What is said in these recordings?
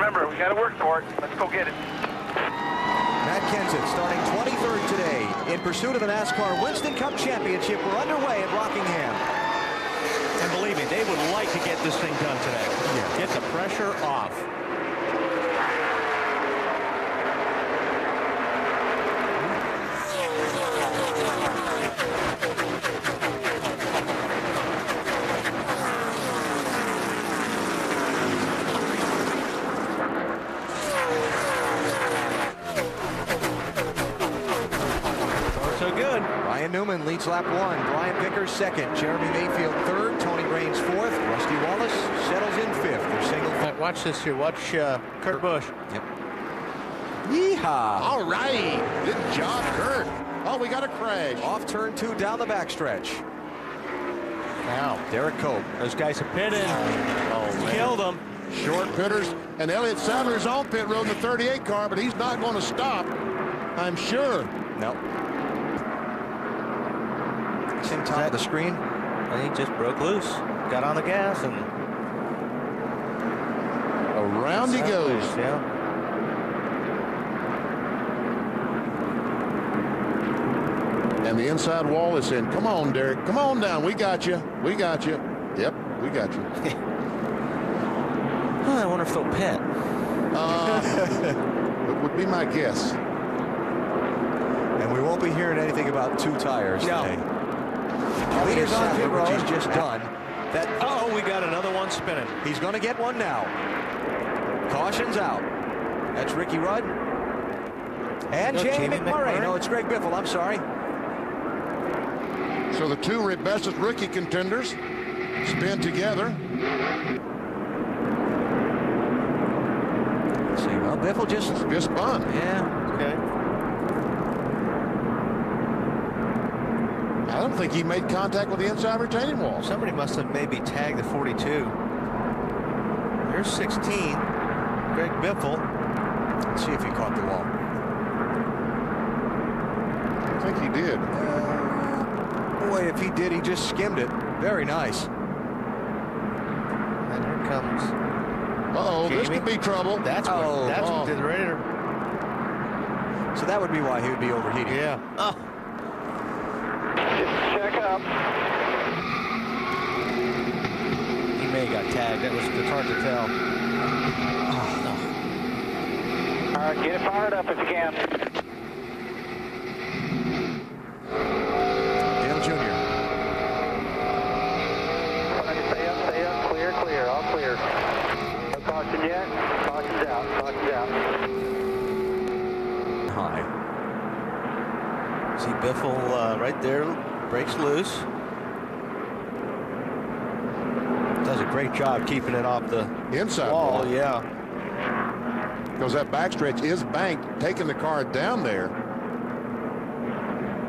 Remember, we got to work for it. Let's go get it. Matt Kenseth starting 23rd today in pursuit of the NASCAR Winston Cup Championship. We're underway at Rockingham. And believe me, they would like to get this thing done today. Yeah. Get the pressure off. So good. Ryan Newman leads lap 1. Brian Pickers second. Jeremy Mayfield third. Tony Raines fourth. Rusty Wallace settles in fifth. They're single. Watch this here. Watch Kurt Busch. Yep. Yeehaw. All right. Good job, Kurt. Oh, we got a crash. Off turn 2 down the backstretch. Now, Derek Cope. those guys have pit in. Oh, Killed them. Short pitters. And Elliott Sadler's on pit road in the 38 car, but he's not going to stop, I'm sure. No. Same top of the screen. And he just broke loose. Got on the gas and Around he goes. Yeah. And the inside wall is in. Come on, Derek. Come on down. We got you. We got you. Yep, we got you. Oh, I wonder if they'll pit. It would be my guess. And we won't be hearing anything about 2 tires today. Leaders on pit road. He's just done. That. Uh-oh, we got another one spinning. He's going to get one now. Caution's out. That's Ricky Rudd. And Jamie McMurray. No, it's Greg Biffle. I'm sorry. So the 2 bestest rookie contenders spin together. Let's see. Well, Biffle just spun. Yeah. Okay. I don't think he made contact with the inside retaining wall. Somebody must have maybe tagged the 42. Here's 16. Greg Biffle. Let's see if he caught the wall. I think he did. Boy, if he did, he just skimmed it. Very nice. And here comes. Uh-oh, this could be trouble. That's what did the radiator. So that would be why he would be overheating. Yeah. Oh. Check up. He may have got tagged. It's hard to tell. All right, get it fired up if you can. Dale Jr. Stay up, clear, all clear. No caution yet. Caution's out. High. See Biffle right there, breaks loose. Does a great job keeping it off the inside wall. Yeah. Because that backstretch is banked, taking the car down there.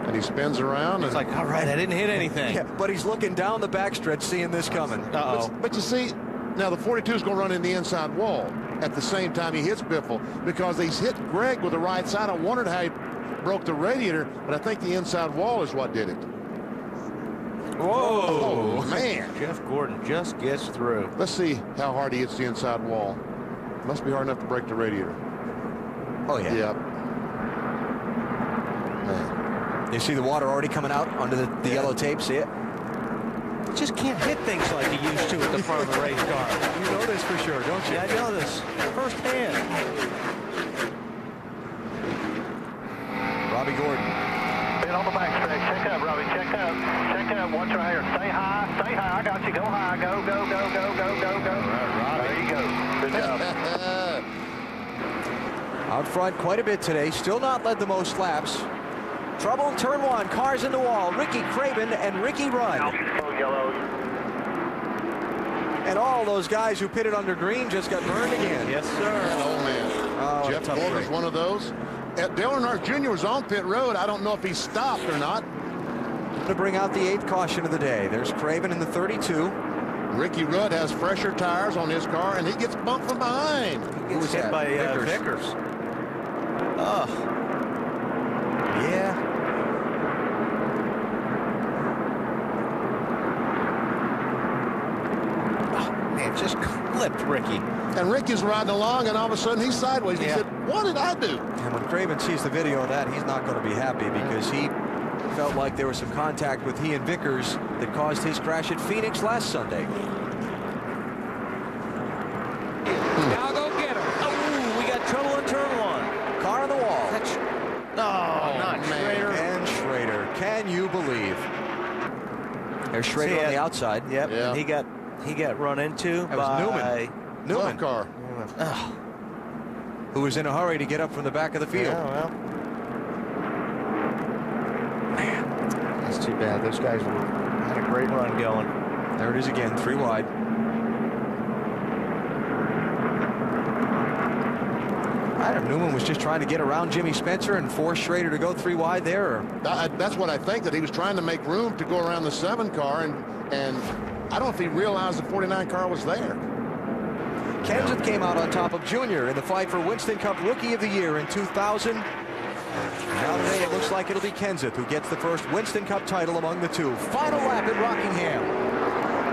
And he spins around. It's like, all right, I didn't hit anything. Yeah, but he's looking down the backstretch, seeing this coming. Uh-oh. But you see, now the 42 is going to run in the inside wall at the same time he hits Biffle, because he's hit Greg with the right side. I wondered how he broke the radiator, but I think the inside wall is what did it. Whoa. Oh, man. Jeff Gordon just gets through. Let's see how hard he hits the inside wall. Must be hard enough to break the radiator. Oh, yeah. Yep. Man. You see the water already coming out under the yellow tape, see it? You just can't hit things like you used to at the front of the race car. You know this for sure, don't you? Yeah, I know this firsthand. Robbie Gordon. Get on the backstretch. Check up, Robbie. Check up. Watch right here. Stay high. I got you. Go high. Go. All right, Robbie. There you go. Good job. Out front quite a bit today. Still not led the most laps. Trouble in turn 1. Cars in the wall. Ricky Craven and Ricky Rudd. Yellow. And all those guys who pitted under green just got burned again. Yes, sir. Oh, man. Jeff Gordon's one of those. Dale Earnhardt Jr. was on pit road. I don't know if he stopped or not. To bring out the 8th caution of the day. There's Craven in the 32. Ricky Rudd has fresher tires on his car, and he gets bumped from behind. He was hit by Vickers. Oh. Yeah. Oh, man, just clipped Ricky. And Ricky's riding along, and all of a sudden he's sideways. He said, what did I do? And when Craven sees the video of that, he's not going to be happy because he felt like there was some contact with he and Vickers that caused his crash at Phoenix last Sunday. Now go get him. Oh, we got trouble in turn 1. Car on the wall. Not Schrader. And Schrader. Can you believe? There's Schrader on the outside. Yep. Yeah. And he got run into That was by Newman, car. who was in a hurry to get up from the back of the field. Yeah, well. Man, that's too bad. Those guys had a great run going. There it is again, 3 wide. Adam Newman was just trying to get around Jimmy Spencer and force Schrader to go 3 wide there. That's what I think, that he was trying to make room to go around the 7 car, and I don't know if he realized the 49 car was there. Kenseth came out on top of Junior in the fight for Winston Cup Rookie of the Year in 2000. Now today it looks like it'll be Kenseth who gets the first Winston Cup title among the two. Final lap at Rockingham.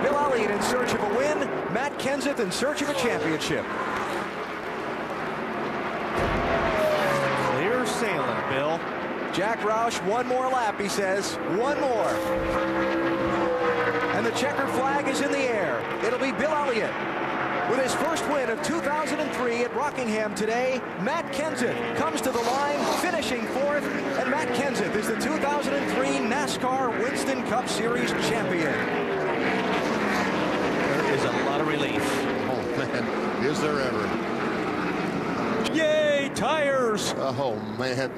Bill Elliott in search of a win. Matt Kenseth in search of a championship. Clear sailing, Bill. Jack Roush, 1 more lap, he says. 1 more. And the checkered flag is in the air. It'll be Bill Elliott. With his first win of 2003 at Rockingham today, Matt Kenseth comes to the line, finishing 4th, and Matt Kenseth is the 2003 NASCAR Winston Cup Series champion. There is a lot of relief. Oh, man, is there ever. Yay, tires! Oh, man.